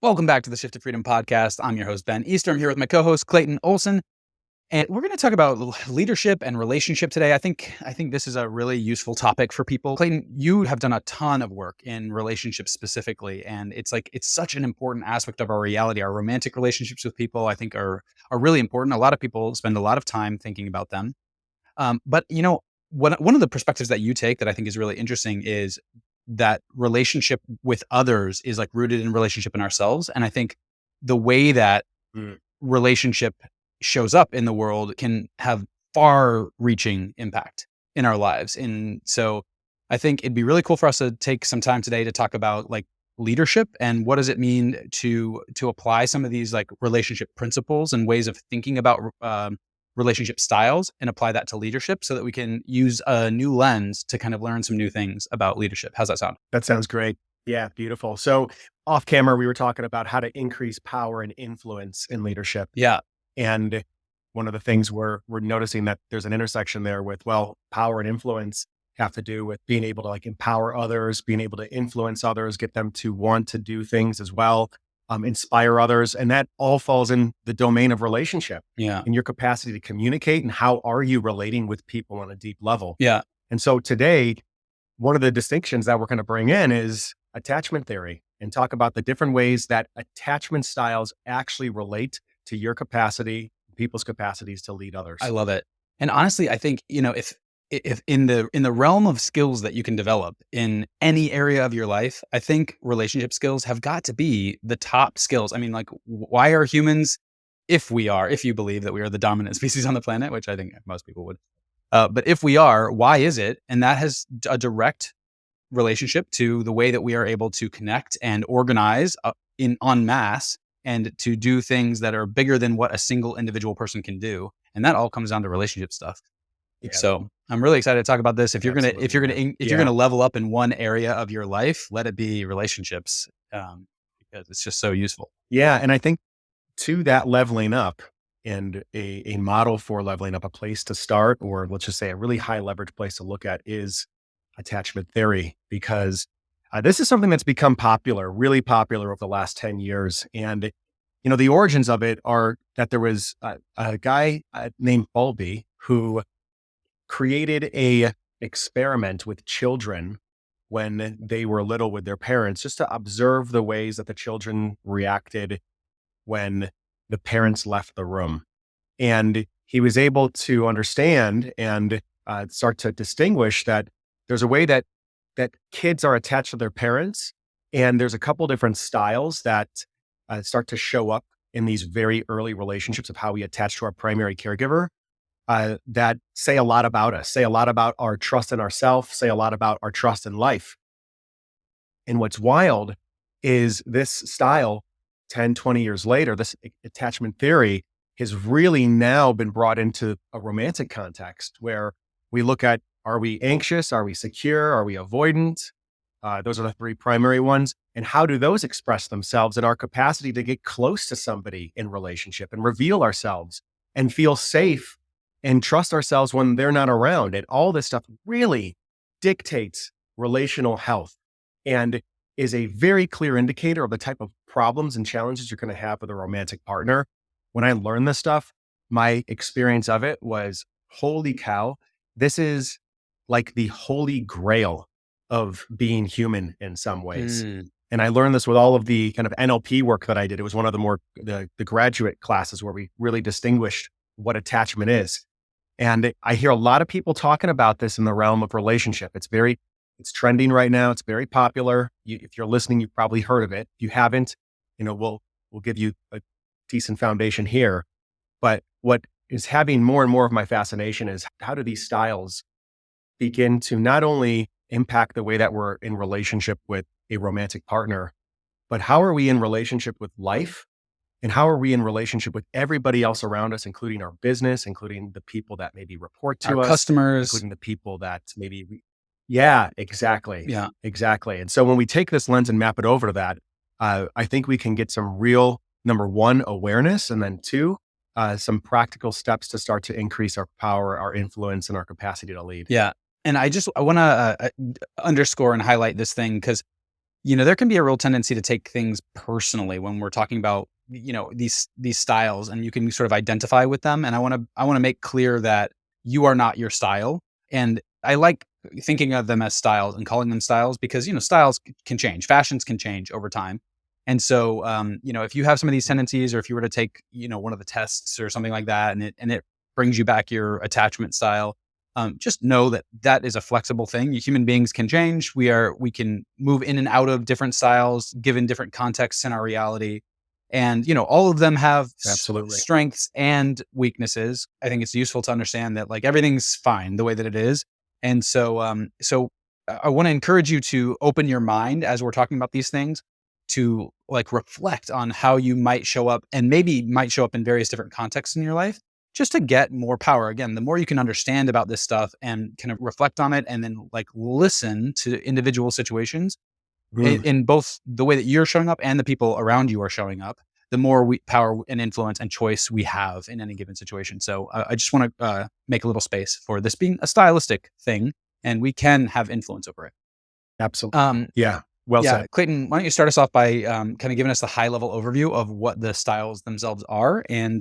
Welcome back to the Shift to Freedom podcast. I'm your host, Ben Easter. I'm here with my co-host, Clayton Olson, and we're going to talk about leadership and relationship today. I think this is a really useful topic for people. Clayton, you have done a ton of work in relationships specifically, and it's such an important aspect of our reality. Our romantic relationships with people, I think, are really important. A lot of people spend a lot of time thinking about them. But one of the perspectives that you take that I think is really interesting is that relationship with others is like rooted in relationship in ourselves. And I think the way that relationship shows up in the world can have far reaching impact in our lives. And so I think it'd be really cool for us to take some time today to talk about like leadership and what does it mean to apply some of these like relationship principles and ways of thinking about relationship styles and apply that to leadership so that we can use a new lens to kind of learn some new things about leadership. How's that sound? That sounds great. Yeah, beautiful. So off camera, we were talking about how to increase power and influence in leadership. Yeah. And one of the things we're noticing that there's an intersection there with, well, power and influence have to do with being able to like empower others, being able to influence others, get them to want to do things as well, inspire others. And that all falls in the domain of relationship. Yeah. And your capacity to communicate and how are you relating with people on a deep level. Yeah. And so today, one of the distinctions that we're going to bring in is attachment theory and talk about the different ways that attachment styles actually relate to your capacity, people's capacities to lead others. I love it. And honestly, I think, if in the realm of skills that you can develop in any area of your life, I think relationship skills have got to be the top skills. I mean, like, why are humans, if you believe that we are the dominant species on the planet, which I think most people would, but if we are, why is it? And that has a direct relationship to the way that we are able to connect and organize en masse and to do things that are bigger than what a single individual person can do. And that all comes down to relationship stuff. Yeah. So I'm really excited to talk about this. If you're Absolutely, you're gonna level up in one area of your life, let it be relationships, because it's just so useful. Yeah. And I think to that leveling up and a model for leveling up, a place to start, or let's just say a really high leverage place to look at is attachment theory, because this is something that's become really popular over the last 10 years. And, the origins of it are that there was a guy named Bowlby who created a experiment with children when they were little with their parents, just to observe the ways that the children reacted when the parents left the room. And he was able to understand and start to distinguish that there's a way that kids are attached to their parents. And there's a couple different styles that start to show up in these very early relationships of how we attach to our primary caregiver that say a lot about us, say a lot about our trust in ourselves, say a lot about our trust in life. And what's wild is this style 10, 20 years later, this attachment theory has really now been brought into a romantic context where we look at, are we anxious? Are we secure? Are we avoidant? Those are the three primary ones. And how do those express themselves in our capacity to get close to somebody in relationship and reveal ourselves and feel safe and trust ourselves when they're not around? And all this stuff really dictates relational health and is a very clear indicator of the type of problems and challenges you're going to have with a romantic partner. When I learned this stuff, my experience of it was, holy cow, this is like the holy grail of being human in some ways. And I learned this with all of the kind of NLP work that I did. It was one of the graduate classes where we really distinguished what attachment is. And I hear a lot of people talking about this in the realm of relationship. It's trending right now. It's very popular. If you're listening, you've probably heard of it. If you haven't, we'll give you a decent foundation here. But what is having more and more of my fascination is, how do these styles begin to not only impact the way that we're in relationship with a romantic partner, but how are we in relationship with life? And how are we in relationship with everybody else around us, including our business, including the people that maybe report to us, customers, including the people that maybe yeah, exactly. Yeah. Exactly. And so when we take this lens and map it over to that, I think we can get some real, number one, awareness, and then two, some practical steps to start to increase our power, our influence, and our capacity to lead. Yeah. And I want to underscore and highlight this thing because there can be a real tendency to take things personally when we're talking about, these styles, and you can sort of identify with them. And I want to make clear that you are not your style. And I like thinking of them as styles and calling them styles because, styles can change, fashions can change over time. And so, if you have some of these tendencies, or if you were to take, one of the tests or something like that, and it brings you back your attachment style, just know that that is a flexible thing. Human beings can change. We can move in and out of different styles given different contexts in our reality. And, all of them have Absolutely. strengths and weaknesses. I think it's useful to understand that like everything's fine the way that it is. And so I want to encourage you to open your mind as we're talking about these things, to like reflect on how you might show up, and maybe might show up in various different contexts in your life, just to get more power. Again, the more you can understand about this stuff and kind of reflect on it, and then like listen to individual situations Mm, in both the way that you're showing up and the people around you are showing up, the more power and influence and choice we have in any given situation. So I just want to make a little space for this being a stylistic thing, and we can have influence over it. absolutely. Um, Yeah. Well yeah, said. Clayton, why don't you start us off by kind of giving us the high level overview of what the styles themselves are, and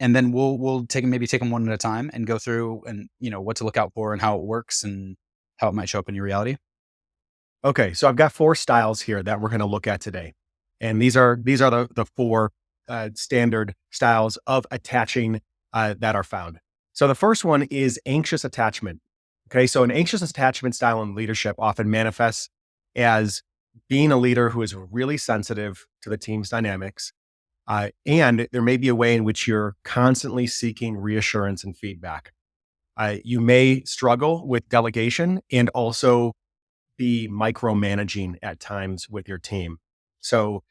then we'll take them one at a time and go through, and what to look out for and how it works and how it might show up in your reality. Okay. So I've got four styles here that we're going to look at today. And these are the four standard styles of attaching that are found. So the first one is anxious attachment. Okay. So an anxious attachment style in leadership often manifests as being a leader who is really sensitive to the team's dynamics. And there may be a way in which you're constantly seeking reassurance and feedback. You may struggle with delegation and also be micromanaging at times with your team. So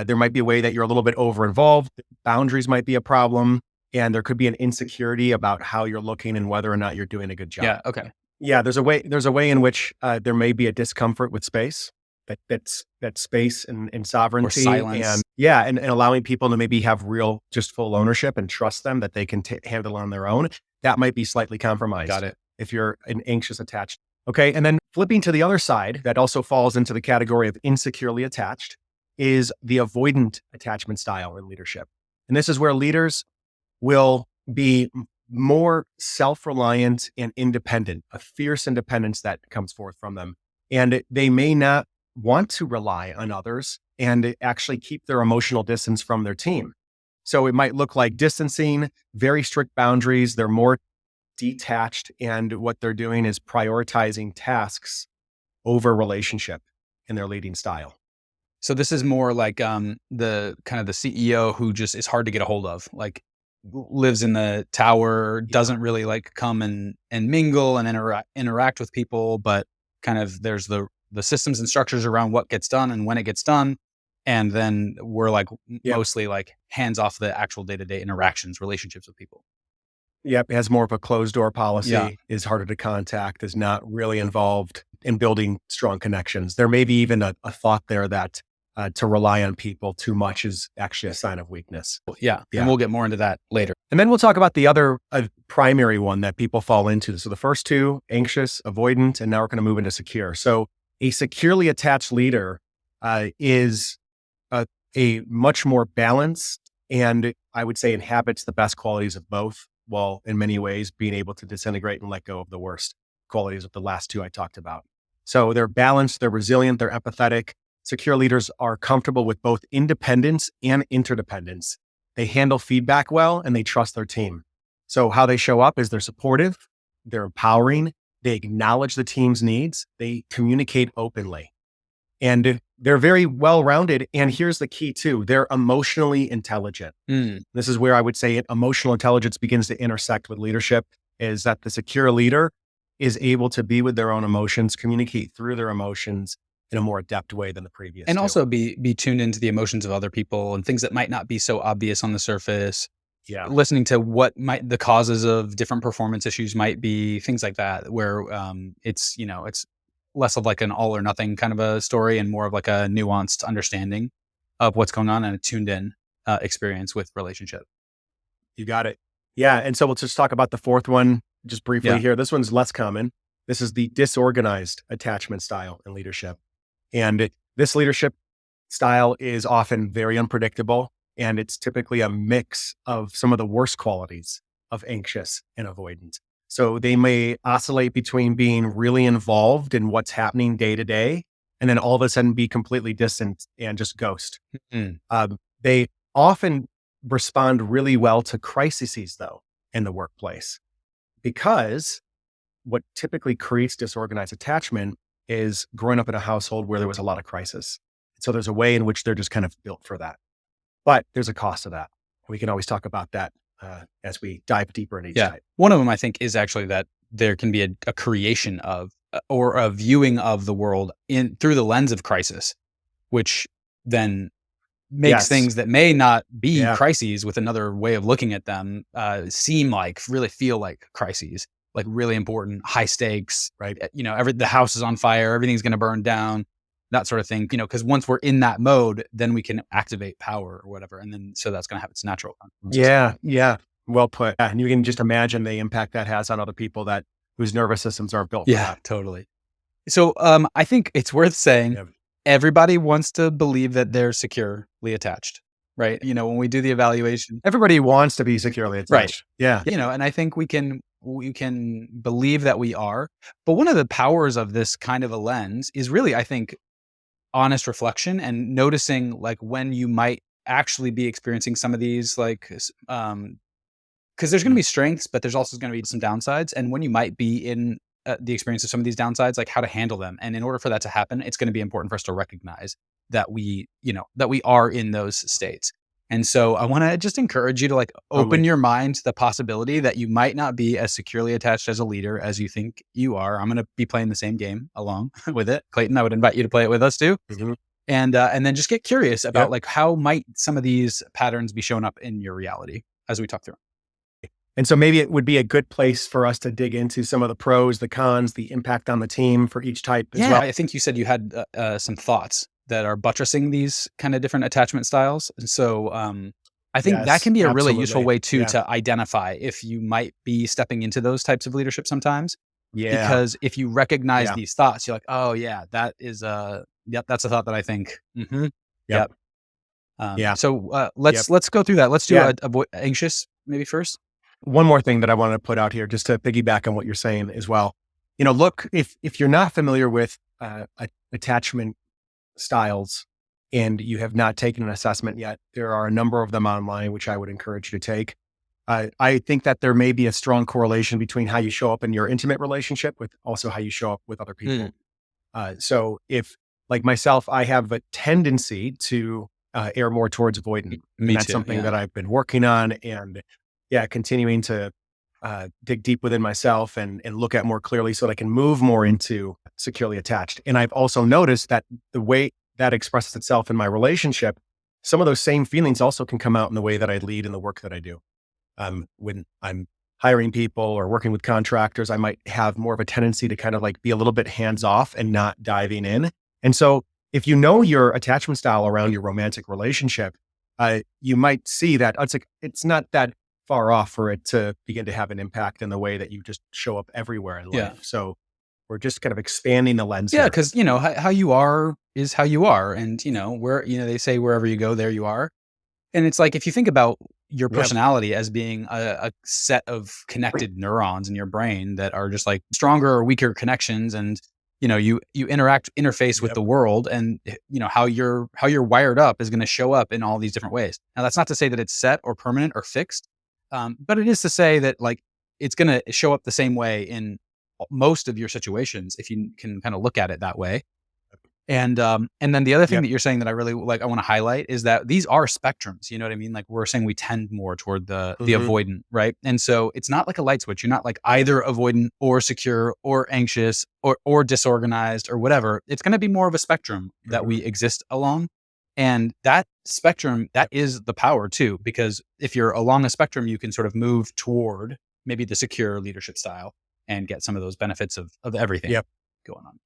there might be a way that you're a little bit over involved. Boundaries might be a problem, and there could be an insecurity about how you're looking and whether or not you're doing a good job. Yeah. Okay. Yeah, there's a way. There's a way in which there may be a discomfort with space. That space and Or sovereignty, and silence. yeah, and allowing people to maybe have real, just full ownership and trust them that they can handle on their own. That might be slightly Got compromised it. if you're an anxious attached. Okay, and then flipping to the other side, that also falls into the category of insecurely attached, is the avoidant attachment style in leadership, and this is where leaders will be more self-reliant and independent, a fierce independence that comes forth from them. And they may not want to rely on others and actually keep their emotional distance from their team. So it might look like distancing, very strict boundaries. They're more detached, and what they're doing is prioritizing tasks over relationship in their leading style. So this is more like the kind of the CEO who just is hard to get a hold of, like lives in the tower, Yeah. doesn't really like come and mingle and interact with people, but kind of there's the systems and structures around what gets done and when it gets done. And then we're like Yep. mostly like hands off the actual day-to-day interactions, relationships with people. Yep, has more of a closed door Yeah. policy, is harder to contact, is not really involved in building strong connections. There may be even a thought there that to rely on people too much is actually a sign of weakness. Yeah. And Yeah. we'll get more into that later. And then we'll talk about the other primary one that people fall into. So the first two, anxious, avoidant, and now we're going to move into secure. So a securely attached leader is a much more balanced, and I would say inhabits the best qualities of both, while in many ways being able to disintegrate and let go of the worst qualities of the last two I talked about. So they're balanced, they're resilient, they're empathetic. Secure leaders are comfortable with both independence and interdependence. They handle feedback well and they trust their team. So how they show up is they're supportive, they're empowering, they acknowledge the team's needs, they communicate openly. And they're very well rounded. And here's the key too, they're emotionally intelligent. Mm. This is where I would say emotional intelligence begins to intersect with leadership, is that the secure leader is able to be with their own emotions, communicate through their emotions in a more adept way than the previous And two. also be tuned into the emotions of other people and things that might not be so obvious on the surface. Yeah. Listening to what might the causes of different performance issues might be, things like that, where it's less of like an all or nothing kind of a story and more of like a nuanced understanding of what's going on and a tuned in experience with relationship. You got it. Yeah. And so we'll just talk about the fourth one just briefly Yeah. here. This one's less common. This is the disorganized attachment style in leadership. And This leadership style is often very unpredictable, and it's typically a mix of some of the worst qualities of anxious and avoidant. So they may oscillate between being really involved in what's happening day to day, and then all of a sudden be completely distant and just ghost. Mm. They often respond really well to crises, though, in the workplace, because what typically creates disorganized attachment is growing up in a household where there was a lot of crisis. So there's a way in which they're just kind of built for that. But there's a cost to that. We can always talk about that as we dive deeper into each Yeah. type. One of them, I think, is actually that there can be a creation of or a viewing of the world in through the lens of crisis, which then makes Yes. things that may not be Yeah. crises with another way of looking at them seem like really feel like crises, like really important, high stakes. Right. The house is on fire, everything's going to burn down, that sort of thing. Because once we're in that mode, then we can activate power or whatever, and then so that's going to have its natural consequences. Yeah. Yeah. Well put. Yeah, and you can just imagine the impact that has on other people whose nervous systems aren't built for Yeah, that. totally. So I think it's worth saying Yeah. everybody wants to believe that they're securely attached, right? When we do the evaluation, Everybody wants to be securely right? attached. Yeah. And I think we can believe that we are. But one of the powers of this kind of a lens is really, I think, honest reflection and noticing like when you might actually be experiencing some of these because there's going to be strengths, but there's also going to be some downsides. And when you might be in the experience of some of these downsides, like how to handle them. And in order for that to happen, it's going to be important for us to recognize that we are in those states. And so I want to just encourage you to like open Totally. your mind to the possibility that you might not be as securely attached as a leader as you think you are. I'm going to be playing the same game along with it. Clayton, I would invite you to play it with us too. Mhm. And then just get curious about Yep. like how might some of these patterns be showing up in your reality as we talk through. And so maybe it would be a good place for us to dig into some of the pros, the cons, the impact on the team for each type as Yeah, well. I think you said you had some thoughts that are buttressing these kind of different attachment styles. And so I think that Yes, can be a really useful absolutely. way too Yeah. to identify if you might be stepping into those types of leadership sometimes. Yeah. Because if you recognize Yeah. these thoughts, you're like, oh yeah, that is yep, that's a thought that I think. Yep. Yep. Yeah. So Yep. let's go through that. Let's do Yeah. anxious maybe first. One more thing that I want to put out here, just to piggyback on what you're saying as well. Look, if you're not familiar with attachment styles and you have not taken an assessment yet, there are a number of them online, which I would encourage you to take. I think that there may be a strong correlation between how you show up in your intimate relationship with also how you show up with other people. So if, like myself, I have a tendency to err more towards avoidant, Me and that's too. something Yeah. that I've been working on, and continuing to dig deep within myself and look at more clearly so that I can move more into securely attached. And I've also noticed that the way that expresses itself in my relationship, some of those same feelings also can come out in the way that I lead in the work that I do. When I'm hiring people or working with contractors, I might have more of a tendency to kind of like be a little bit hands off and not diving in. And so if you know your attachment style around your romantic relationship, you might see that it's not that far off for it to begin to have an impact in the way that you just show up everywhere in life. Yeah. So we're just kind of expanding the lens Yeah, here. because how you are is how you are, and where they say wherever you go, there you are. And it's like if you think about your Yep. personality as being a set of connected neurons in your brain that are just like stronger or weaker connections, and you interface with Yep. the world, and how you're wired up is going to show up in all these different ways. Now, that's not to say that it's set or permanent or fixed, but it is to say that like it's going to show up the same way in most of your situations if you can kind of look at it that way. And then the other thing Yep. that you're saying that I really like, I want to highlight is that these are spectrums. You know what I mean? Like we're saying we tend more toward the Mhm. avoidant, right? And so it's not like a light switch. You're not like either avoidant or secure or anxious or disorganized or whatever. It's going to be more of a spectrum that we exist along. And that spectrum, that is the power too, because if you're along a spectrum, you can sort of move toward maybe the secure leadership style and get some of those benefits of everything Yep. going on.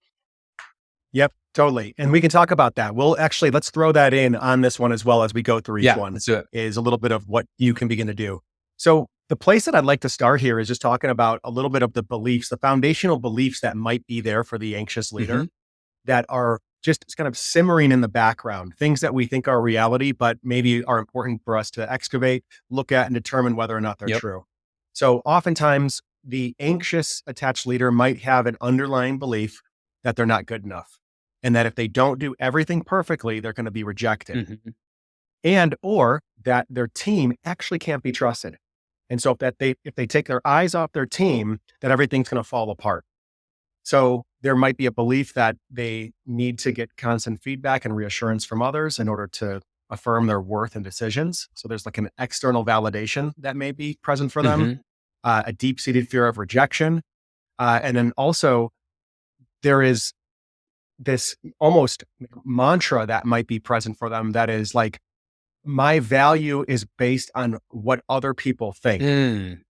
Yep, totally. And we can talk about that. Let's throw that in on this one as well as we go through each Yeah, one, let's do it. is a little bit of what you can begin to do. So the place that I'd like to start here is just talking about a little bit of the beliefs, the foundational beliefs that might be there for the anxious leader Mhm. that are just kind of simmering in the background, things that we think are reality, but maybe are important for us to excavate, look at, and determine whether or not they're Yep. true. So oftentimes, the anxious attached leader might have an underlying belief that they're not good enough and that if they don't do everything perfectly, they're going to be rejected Hmm. and or that their team actually can't be trusted. And so if they take their eyes off their team, that everything's going to fall apart. So there might be a belief that they need to get constant feedback and reassurance from others in order to affirm their worth and decisions. So there's like an external validation that may be present for them, Hmm. a deep-seated fear of rejection. And then also there is this almost mantra that might be present for them that is like, my value is based on what other people think. Mm.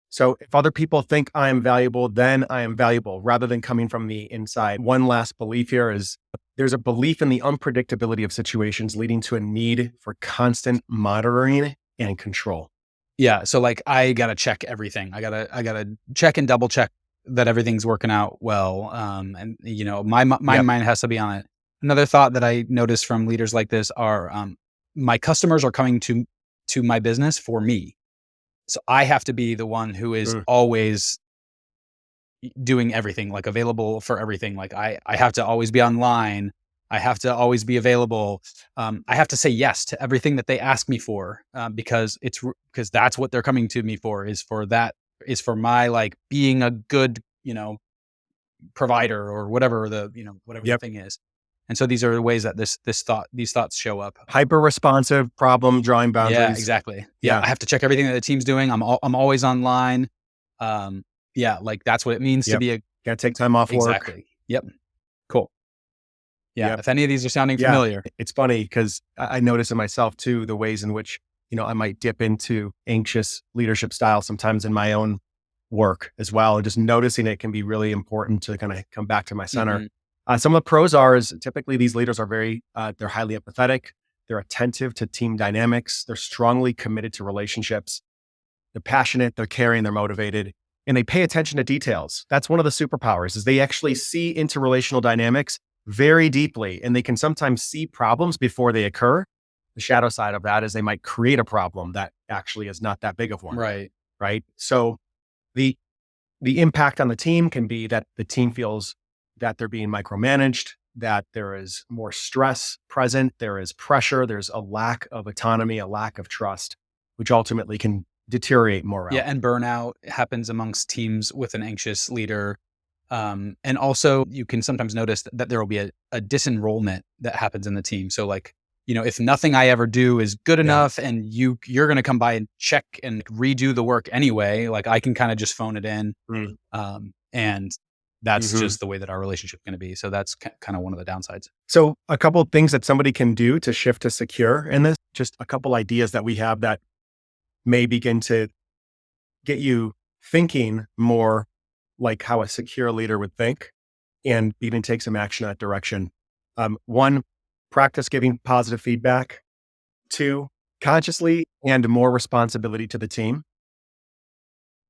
So if other people think I am valuable, then I am valuable rather than coming from the inside. One last belief here is there's a belief in the unpredictability of situations leading to a need for constant monitoring and control. Yeah. So like I gotta check everything. I gotta check and double check that everything's working out well. And my Yep. mind has to be on it. Another thought that I noticed from leaders like this are my customers are coming to my business for me. So I have to be the one who is Mm. always doing everything, like available for everything. Like I have to always be online. I have to always be available. I have to say yes to everything that they ask me for, because because that's what they're coming to me for, is for my like being a good, provider or whatever whatever the Yep. thing is. And so these are the ways that these thoughts show up. Hyper responsive, problem drawing Yeah, boundaries. exactly. Yeah, Yeah. I have to check everything that the team's doing. I'm always online. Um, yeah, like that's what it means to Yep. be a Got to take time off work. exactly. Yep. Cool. Yeah, Yep. if any of these are sounding Yeah. familiar. It's funny because I notice in myself too, the ways in which, I might dip into anxious leadership style sometimes in my own work as well. And just noticing it can be really important to kind of come back to my center. Mhm. Some of the pros are is typically these leaders are they're highly empathetic. They're attentive to team dynamics. They're strongly committed to relationships. They're passionate, they're caring, they're motivated, and they pay attention to details. That's one of the superpowers is they actually see interrelational dynamics very deeply, and they can sometimes see problems before they occur. The shadow side of that is they might create a problem that actually is not that big of one, Right. right? So the the impact on the team can be that the team feels that they're being micromanaged, that there is more stress present, there is pressure, there's a lack of autonomy, a lack of trust, which ultimately can deteriorate Yeah, morale. and burnout happens amongst teams with an anxious leader. And also you can sometimes notice that there will be a disenrollment that happens in the team. So like, if nothing I ever do is good Yeah. enough and you're gonna come by and check and redo the work anyway, like I can kind of just phone it in. Mm. And that's Mhm. just the way that our relationship's gonna be. So that's kind of one of the downsides. So, a couple of things that somebody can do to shift to secure in this, just a couple ideas that we have that may begin to get you thinking more like how a secure leader would think and even take some action in that direction. One, practice giving positive feedback. Two, consciously and more responsibility to the team.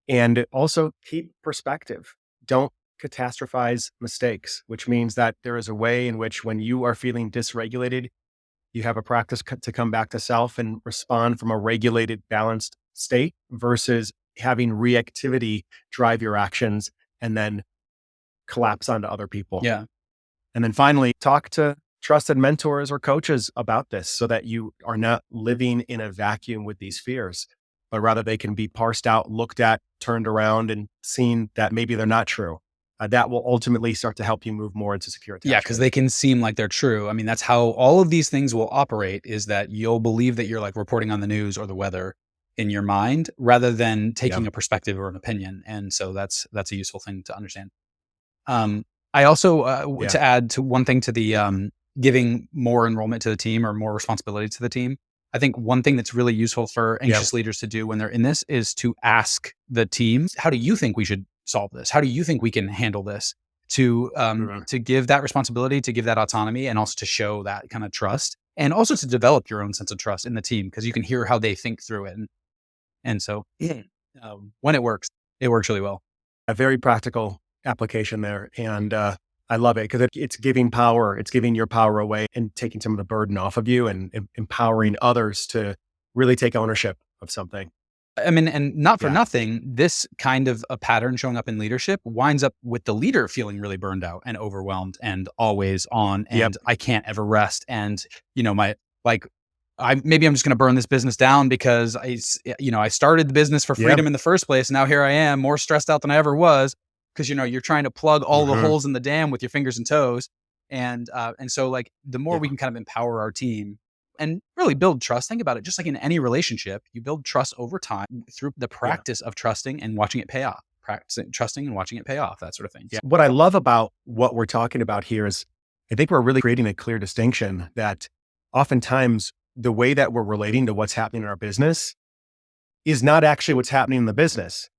And also keep perspective. Don't catastrophize mistakes, which means that there is a way in which when you are feeling dysregulated, you have a practice to come back to self and respond from a regulated, balanced state versus having reactivity drive your actions and then collapse onto other people. Yeah. And then finally, talk to trusted mentors or coaches about this so that you are not living in a vacuum with these fears, but rather they can be parsed out, looked at, turned around, and seen that maybe they're not true. That will ultimately start to help you move more into secure Yeah, because attachment. they can seem like they're true. I mean, that's how all of these things will operate, is that you'll believe that you're like reporting on the news or the weather in your mind rather than Yeah. taking a perspective or an opinion. And so that's a useful thing to understand. I also Yeah. to add to one thing to the giving more enrollment to the team or more responsibility to the team. I think one thing that's really useful for Yeah. anxious leaders to do when they're in this is to ask the team, "How do you think we should solve this? How do you think we can handle this?" Mhm. To give that responsibility, to give that autonomy, and also to show that kind of trust, and also to develop your own sense of trust in the team because you can hear how they think through it, and so when it works really well. A very practical application there. And I love it because it's giving power. It's giving your power away and taking some of the burden off of you and empowering others to really take ownership of something. I mean, and not for Yeah. nothing, this kind of a pattern showing up in leadership winds up with the leader feeling really burned out and overwhelmed and always on, Yep. and I can't ever rest. And, my, like, maybe I'm just going to burn this business down because I started the business for Yep. freedom in the first place. And now here I am more stressed out than I ever was because, you're trying to plug all the Hmm. holes in the dam with your fingers and toes. And so like the more Yeah. we can kind of empower our team and really build trust. Think about it, just like in any relationship, you build trust over time through the Yeah. practice of trusting and watching it pay off. Practicing trusting and watching it pay off, that sort of thing. Yeah. What I love about what we're talking about here is I think we're really creating a clear distinction that oftentimes the way that we're relating to what's happening in our business is not actually what's happening in the business.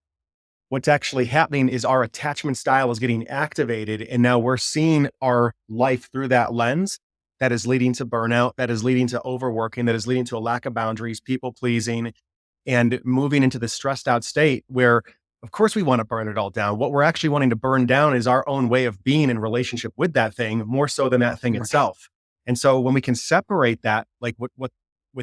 What's actually happening is our attachment style is getting activated. And now we're seeing our life through that lens that is leading to burnout, that is leading to overworking, that is leading to a lack of boundaries, people pleasing, and moving into the stressed out state where, of course, we want to burn it all down. What we're actually wanting to burn down is our own way of being in relationship with that thing more so than that thing Right. itself. And so when we can separate that, like with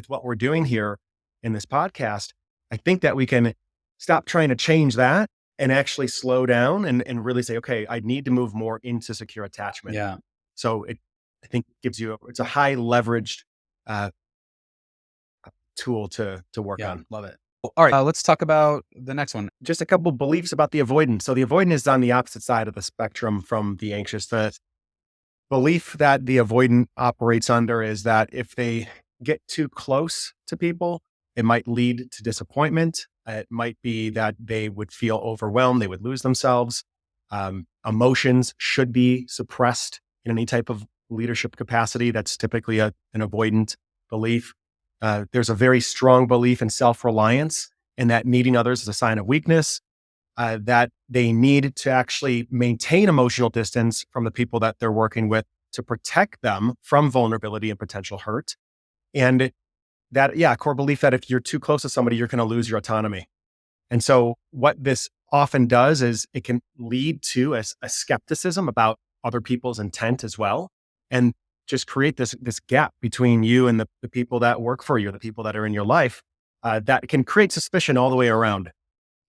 what we're doing here in this podcast, I think that we can stop trying to change that and actually slow down and really say, okay, I need to move more into secure attachment. Yeah. So I think gives you, it's a high leveraged uh, tool to work Yeah. on. Love it. All right. Let's talk about the next one. Just a couple beliefs about the avoidant. So the avoidant is on the opposite side of the spectrum from the anxious. The belief that the avoidant operates under is that if they get too close to people, it might lead to disappointment. It might be that they would feel overwhelmed. They would lose themselves. Emotions should be suppressed in any type of leadership capacity. That's typically an avoidant belief. There's a very strong belief in self-reliance and that needing others is a sign of weakness, that they need to actually maintain emotional distance from the people that they're working with to protect them from vulnerability and potential hurt. And that, yeah, core belief that if you're too close to somebody, you're going to lose your autonomy. And so what this often does is it can lead to a skepticism about other people's intent as well. And just create this gap between you and the people that work for you, the people that are in your life, that can create suspicion all the way around.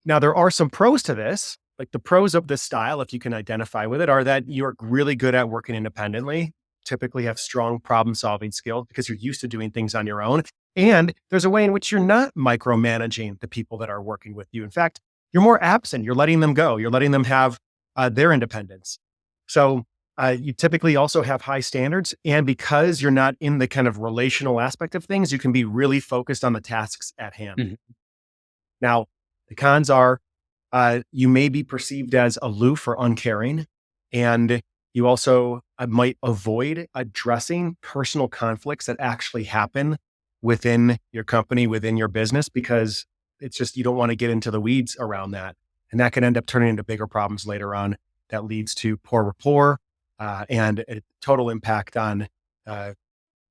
Now, there are some pros to this. Like the pros of this style, if you can identify with it, are that you're really good at working independently, typically have strong problem solving skills because you're used to doing things on your own. And there's a way in which you're not micromanaging the people that are working with you. In fact, you're more absent. You're letting them go. You're letting them have their independence. So you typically also have high standards. And because you're not in the kind of relational aspect of things, you can be really focused on the tasks at hand. Mhm. Now, the cons are you may be perceived as aloof or uncaring. And you also might avoid addressing personal conflicts that actually happen within your company, within your business, because it's just, you don't want to get into the weeds around that. And that can end up turning into bigger problems later on that leads to poor rapport and a total impact on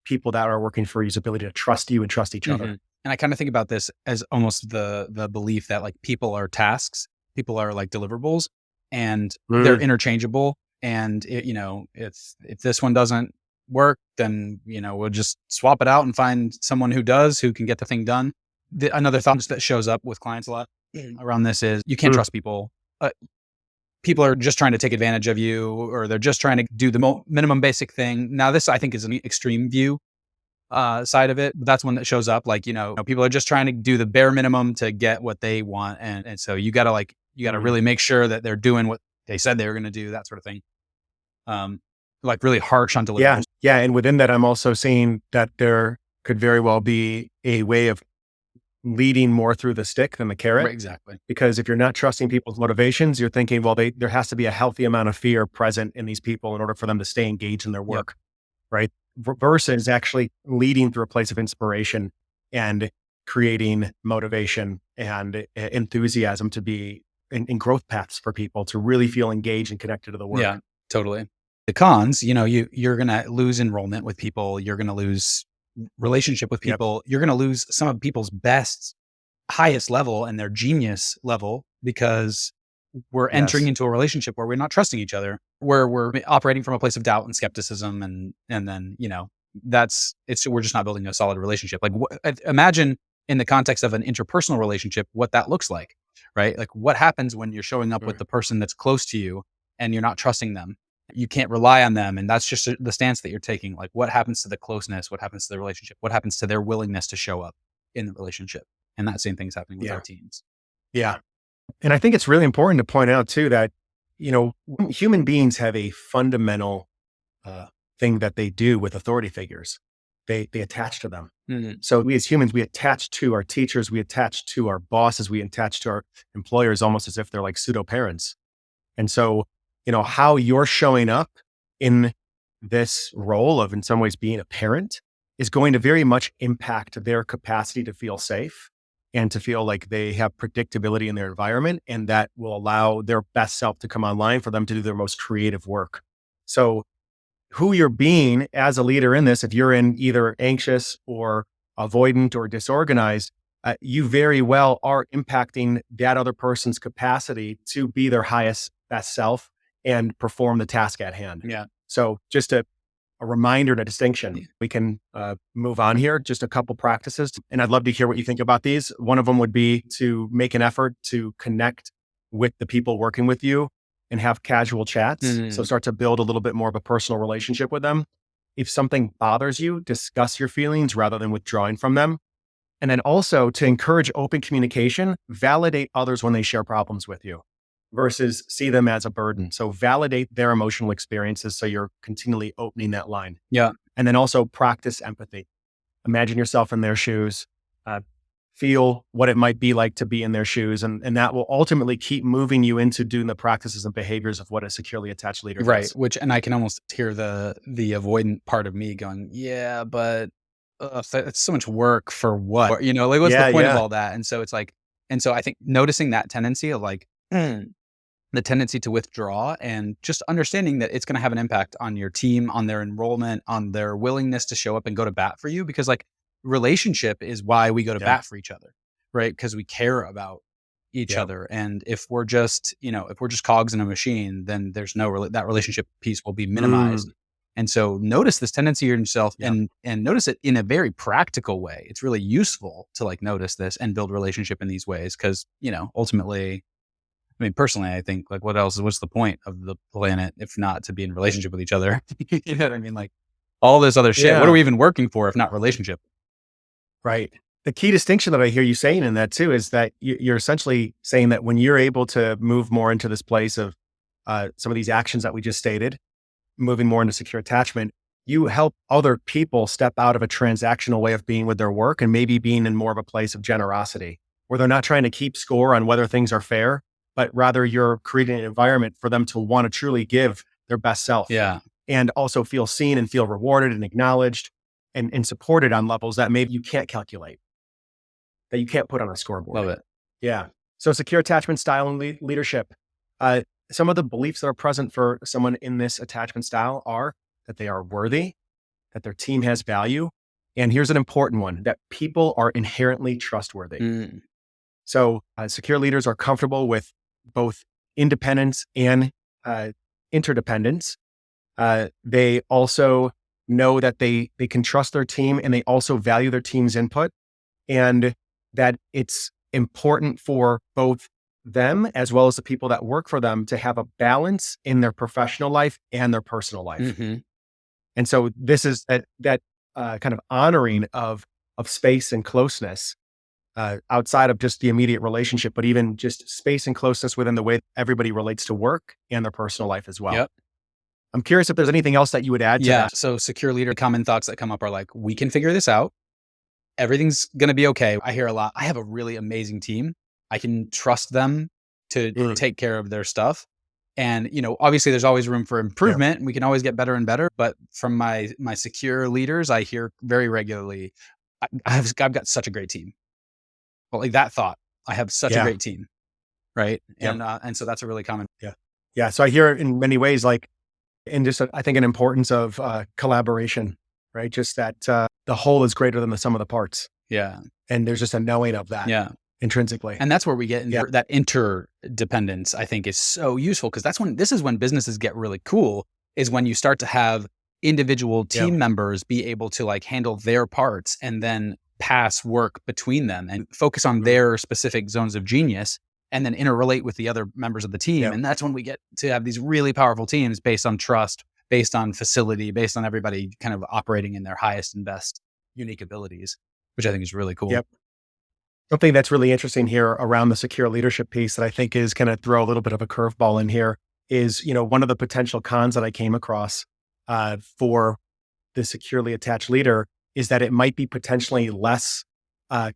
people that are working for you's ability to trust you and trust each other. Mhm. And I kind of think about this as almost the belief that like people are tasks, people are like deliverables, and they're Mm, interchangeable. And if this one doesn't work, then we'll just swap it out and find someone who does, who can get the thing done. Another thought that shows up with clients a lot around this is you can't mm, trust people. People are just trying to take advantage of you, or they're just trying to do the minimum basic thing. Now, this I think is an extreme view side of it. But that's one that shows up. Like, people are just trying to do the bare minimum to get what they want. And so you gotta mm. really make sure that they're doing what they said they were going to do, that sort of thing. Um, like really harsh on Yeah. deliverables. Yeah. And within that, I'm also seeing that there could very well be a way of leading more through the stick than the carrot. Right, exactly. Because if you're not trusting people's motivations, you're thinking, well, there has to be a healthy amount of fear present in these people in order for them to stay engaged in their Yep. work, right? Versus actually leading through a place of inspiration and creating motivation and enthusiasm to be in growth paths for people to really feel engaged and connected to the work. Yeah, totally. The cons, you're going to lose enrollment with people. You're going to lose relationship with Yep. people. You're going to lose some of people's best, highest level and their genius level because we're entering Yes. into a relationship where we're not trusting each other, where we're operating from a place of doubt and skepticism, and then we're just not building a solid relationship. Like imagine in the context of an interpersonal relationship what that looks like, right? Like what happens when you're showing up with Mm. the person that's close to you and you're not trusting them, you can't rely on them, and that's just the stance that you're taking. Like what happens to the closeness, what happens to the relationship, what happens to their willingness to show up in the relationship? And that same thing's happening with our Yeah. teams. Yeah. And I think it's really important to point out too that, human beings have a fundamental uh, thing that they do with authority figures. They attach to them. Mhm. So we as humans, we attach to our teachers, we attach to our bosses, we attach to our employers almost as if they're like pseudo parents. And so, how you're showing up in this role of in some ways being a parent is going to very much impact their capacity to feel safe and to feel like they have predictability in their environment. And that will allow their best self to come online for them to do their most creative work. So who you're being as a leader in this, if you're in either anxious or avoidant or disorganized, you very well are impacting that other person's capacity to be their highest, best self and perform the task at hand. Yeah. So just a reminder and a distinction. Yeah. We can move on here, just a couple practices. And I'd love to hear what you think about these. One of them would be to make an effort to connect with the people working with you and have casual chats. So Mhm. start to build a little bit more of a personal relationship with them. If something bothers you, discuss your feelings rather than withdrawing from them. And then also to encourage open communication, validate others when they share problems with you versus see them as a burden. So validate their emotional experiences so you're continually opening that line. Yeah. And then also practice empathy. Imagine yourself in their shoes, feel what it might be like to be in their shoes. And that will ultimately keep moving you into doing the practices and behaviors of what a securely attached leader Right. does. And I can almost hear the avoidant part of me going, yeah, but it's so much work for what? Or, like what's the Yeah, point of yeah. all that? And so it's like, and so I think noticing that tendency of like the tendency to withdraw and just understanding that it's going to have an impact on your team, on their enrollment, on their willingness to show up and go to bat for you. Because like relationship is why we go to Yeah. bat for each other, right? Because we care about each Yeah. other. And if we're just, if we're just cogs in a machine, then there's that relationship piece will be minimized. Mm, And so notice this tendency in yourself yeah. and notice it in a very practical way. It's really useful to like notice this and build relationship in these ways. Cause, ultimately, I mean, personally, I think like what's the point of the planet if not to be in relationship with each other? You know what I mean? Like all this other shit. What are Yeah. we even working for if not relationship? Right. The key distinction that I hear you saying in that too is that you're essentially saying that when you're able to move more into this place of some of these actions that we just stated, moving more into secure attachment, you help other people step out of a transactional way of being with their work and maybe being in more of a place of generosity where they're not trying to keep score on whether things are fair, but rather you're creating an environment for them to want to truly give their best self Yeah. and also feel seen and feel rewarded and acknowledged and supported on levels that maybe you can't calculate, that you can't put on a scoreboard. Love it. Yeah. So secure attachment style and leadership. Some of the beliefs that are present for someone in this attachment style are that they are worthy, that their team has value. And here's an important one, that people are inherently trustworthy. Mm. So secure leaders are comfortable with both independence and interdependence. They also know that they can trust their team and they also value their team's input and that it's important for both them as well as the people that work for them to have a balance in their professional life and their personal life. Mm-hmm. And so this is that kind of honoring of space and closeness outside of just the immediate relationship, but even just space and closeness within the way everybody relates to work and their personal life as well. Yep. I'm curious if there's anything else that you would add to Yeah. that. So secure leader common thoughts that come up are like, we can figure this out. Everything's going to be okay. I hear a lot. I have a really amazing team. I can trust them to take care of their stuff. And, obviously there's always room for improvement and we can always get better and better. But from my secure leaders, I hear very regularly, I've got such a great team. Well, like that thought, I have such a great team. Right. Yeah. And so that's a really common. Yeah. Yeah. So I hear it in many ways, like, and just I think an importance of collaboration, right? Just that the whole is greater than the sum of the parts. Yeah. And there's just a knowing of that. Yeah. intrinsically. And that's where we get into Yeah. that interdependence, I think is so useful, because this is when businesses get really cool, is when you start to have individual Yeah. team members be able to like handle their parts and then pass work between them and focus on their specific zones of genius and then interrelate with the other members of the team. Yeah. And that's when we get to have these really powerful teams based on trust, based on facility, based on everybody kind of operating in their highest and best unique abilities, which I think is really cool. Yep. Something that's really interesting here around the secure leadership piece that I think is going to throw a little bit of a curveball in here is, one of the potential cons that I came across for the securely attached leader is that it might be potentially less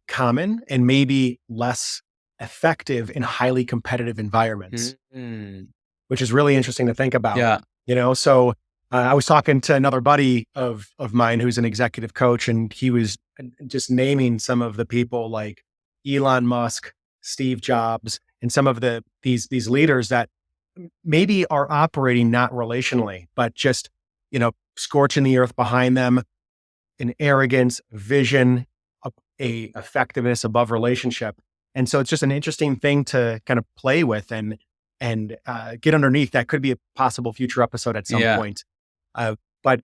common and maybe less effective in highly competitive environments, Mm. which is really interesting to think about. Yeah. So I was talking to another buddy of mine who's an executive coach, and he was just naming some of the people like Elon Musk, Steve Jobs, and some of these leaders that maybe are operating not relationally, but just, scorching the earth behind them, an arrogance, vision, a effectiveness above relationship. And so it's just an interesting thing to kind of play with and get underneath. That could be a possible future episode at some point. But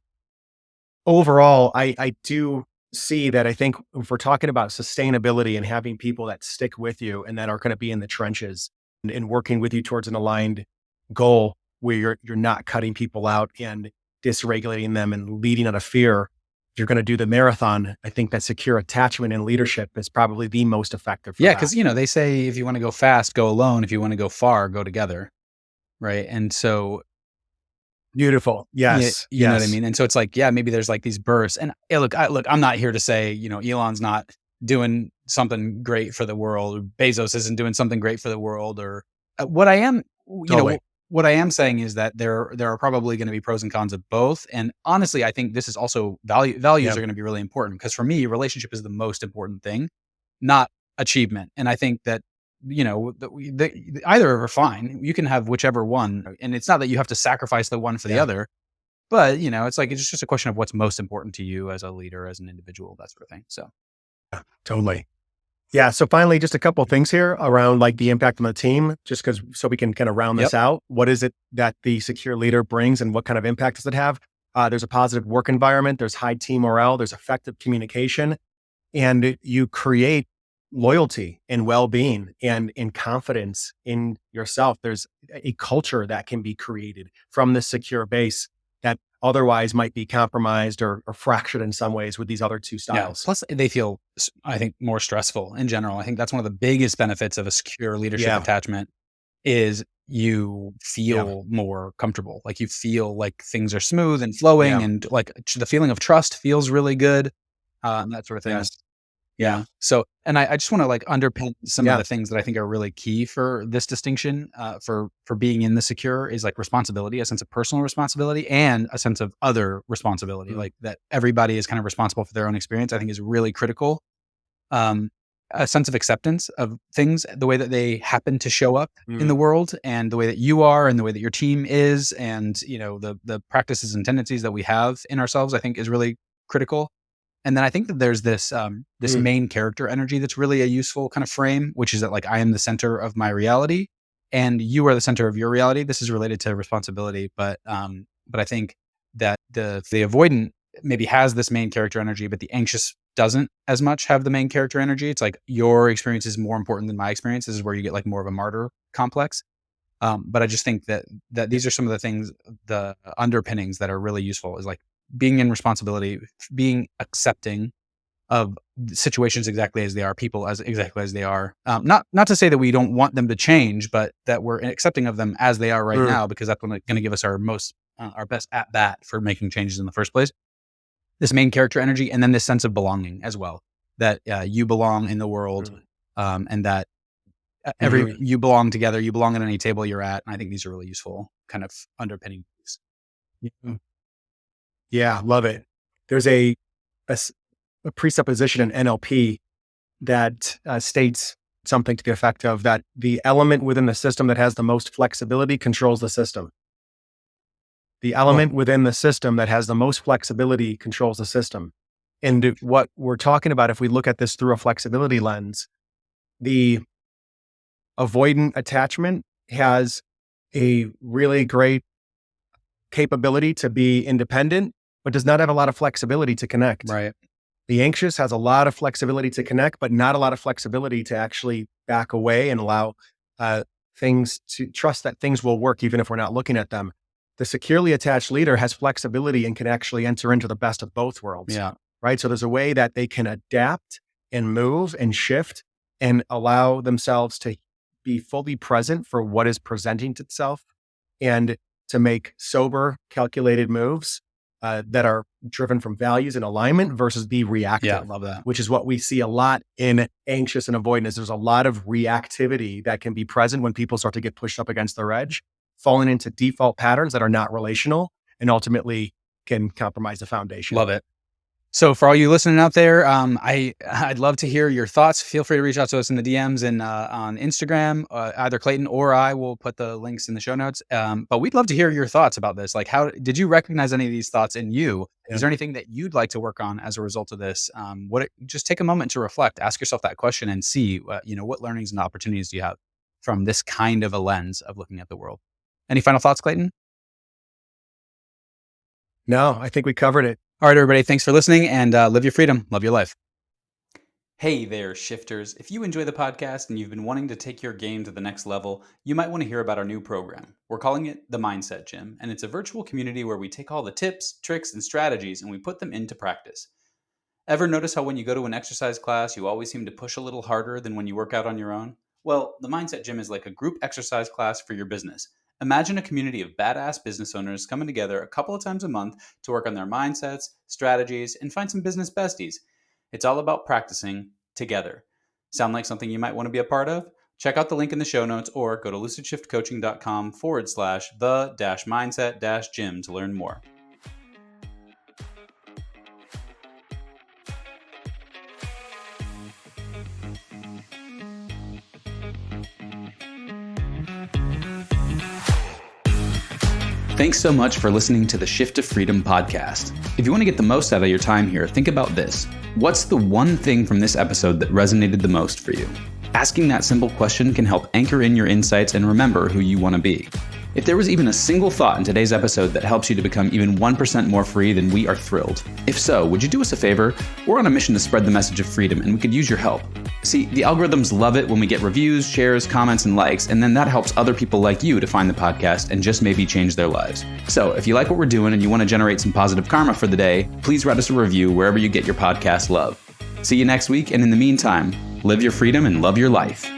overall, I do see that. I think if we're talking about sustainability and having people that stick with you and that are going to be in the trenches and working with you towards an aligned goal where you're not cutting people out and dysregulating them and leading out of fear, if you're going to do the marathon, I think that secure attachment and leadership is probably the most effective. Yeah. Cause they say, if you want to go fast, go alone. If you want to go far, go together. Right. And so beautiful. Yes. you know what I mean? And so it's like, maybe there's like these bursts, and look, I'm not here to say, Elon's not doing something great for the world, or Bezos isn't doing something great for the world, or what I am, what I am saying is that there are probably going to be pros and cons of both. And honestly, I think this is also values are going to be really important, because for me, relationship is the most important thing, not achievement. And I think that, either are fine. You can have whichever one. And it's not that you have to sacrifice the one for the other, but it's like, it's just a question of what's most important to you as a leader, as an individual, that sort of thing. So. Yeah, totally. Yeah. So finally, just a couple of things here around like the impact on the team, just so we can kind of round this out. What is it that the secure leader brings and what kind of impact does it have? There's a positive work environment. There's high team morale. There's effective communication, and you create loyalty and well-being and confidence in yourself. There's a culture that can be created from this secure base that otherwise might be compromised or fractured in some ways with these other two styles. Plus, they feel, I think, more stressful in general. I think that's one of the biggest benefits of a secure leadership attachment is you feel more comfortable. Like you feel like things are smooth and flowing, and like the feeling of trust feels really good, that sort of thing. Yes. Yeah. So, and I just want to like underpin some of the things that I think are really key for this distinction, for being in the secure, is like responsibility, a sense of personal responsibility, and a sense of other responsibility, like that everybody is kind of responsible for their own experience, I think is really critical. A sense of acceptance of things, the way that they happen to show up in the world, and the way that you are, and the way that your team is, and, the practices and tendencies that we have in ourselves, I think is really critical. And then I think that there's this main character energy that's really a useful kind of frame, which is that like I am the center of my reality and you are the center of your reality. This is related to responsibility, but I think that the avoidant maybe has this main character energy, but the anxious doesn't as much have the main character energy. It's like your experience is more important than my experience. This is where you get like more of a martyr complex. But I just think that these are some of the things, the underpinnings that are really useful, is like being in responsibility, being accepting of situations exactly as they are, people as exactly as they are. Not to say that we don't want them to change, but that we're accepting of them as they are right now, because that's going to give us our best at bat for making changes in the first place. This main character energy, and then this sense of belonging as well, that you belong in the world, and that you belong together, you belong at any table you're at. And I think these are really useful kind of underpinning things. Yeah, love it. There's a presupposition in NLP that states something to the effect of that the element within the system that has the most flexibility controls the system. The element within the system that has the most flexibility controls the system. And what we're talking about, if we look at this through a flexibility lens, The avoidant attachment has a really great capability to be independent, but does not have a lot of flexibility to connect. Right. The anxious has a lot of flexibility to connect, but not a lot of flexibility to actually back away and allow things to trust that things will work even if we're not looking at them. The securely attached leader has flexibility and can actually enter into the best of both worlds. Yeah. Right. So there's a way that they can adapt and move and shift and allow themselves to be fully present for what is presenting itself and to make sober, calculated moves that are driven from values and alignment versus be reactive. Yeah, love that. Which is what we see a lot in anxious and avoidance. There's a lot of reactivity that can be present when people start to get pushed up against their edge, falling into default patterns that are not relational and ultimately can compromise the foundation. Love it. So for all you listening out there, I'd love to hear your thoughts. Feel free to reach out to us in the DMs and on Instagram. Either Clayton or I will put the links in the show notes. But we'd love to hear your thoughts about this. Like, how did you recognize any of these thoughts in you? Yeah. Is there anything that you'd like to work on as a result of this? Just take a moment to reflect, ask yourself that question, and see what learnings and opportunities do you have from this kind of a lens of looking at the world. Any final thoughts, Clayton? No, I think we covered it. All right, everybody. Thanks for listening, and live your freedom. Love your life. Hey there, shifters. If you enjoy the podcast and you've been wanting to take your game to the next level, you might want to hear about our new program. We're calling it the Mindset Gym, and it's a virtual community where we take all the tips, tricks, and strategies and we put them into practice. Ever notice how when you go to an exercise class, you always seem to push a little harder than when you work out on your own? Well, the Mindset Gym is like a group exercise class for your business. Imagine a community of badass business owners coming together a couple of times a month to work on their mindsets, strategies, and find some business besties. It's all about practicing together. Sound like something you might want to be a part of? Check out the link in the show notes or go to lucidshiftcoaching.com/the-mindset-gym to learn more. Thanks so much for listening to the Shift to Freedom podcast. If you want to get the most out of your time here, think about this. What's the one thing from this episode that resonated the most for you? Asking that simple question can help anchor in your insights and remember who you want to be. If there was even a single thought in today's episode that helps you to become even 1% more free, then we are thrilled. If so, would you do us a favor? We're on a mission to spread the message of freedom, and we could use your help. See, the algorithms love it when we get reviews, shares, comments, and likes, and then that helps other people like you to find the podcast and just maybe change their lives. So if you like what we're doing and you want to generate some positive karma for the day, please write us a review wherever you get your podcast love. See you next week, and in the meantime, live your freedom and love your life.